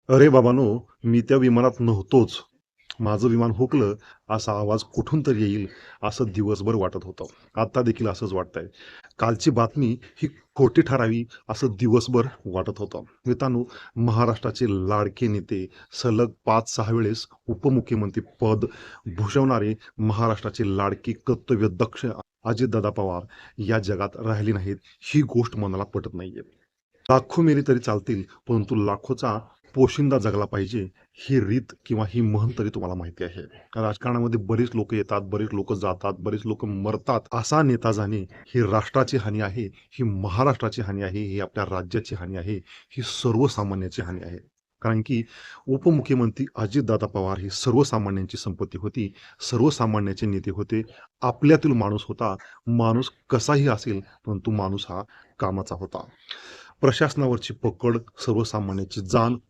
अरे बाबांनो, मी त्या विमानात नव्हतोच. माझं विमान हुकलं, असा आवाज कुठून तरी येईल, असं दिवसभर वाटत होतं. आता देखील असंच वाटतंय. कालची बातमी ही खोटी ठरावी, असं दिवसभर वाटत होतं. मित्रांनो, महाराष्ट्राचे लाडके नेते, सलग 5-6 वेळेस उपमुख्यमंत्री पद भूषवणारे महाराष्ट्राचे लाडके कर्तव्यदक्ष अजितदादा पवार या जगात राहिले नाहीत, ही गोष्ट मनाला पटत नाहीये. लाखो मेले तरी चालतील, परंतु लाखोचा पोशिंदा जगला पाहिजे, ही रीत किंवा ही म्हण तरी तुम्हाला माहिती आहे. राजकारणामध्ये बरीच लोकं येतात, बरीच लोकं जातात, बरीच लोकं मरतात. असा नेता जाणे ही राष्ट्राची हानी आहे, ही महाराष्ट्राची हानी आहे, ही आपल्या राज्याची हानी आहे, ही सर्वसामान्याची हानी आहे. कारण की उपमुख्यमंत्री अजितदादा पवार ही सर्वसामान्यांची संपत्ती होती, सर्वसामान्याचे नेते होते, आपल्यातील माणूस होता. माणूस कसाही असेल, परंतु माणूस हा कामाचा होता. प्रशासनावरची पकड, सर्वसामान्याची जाण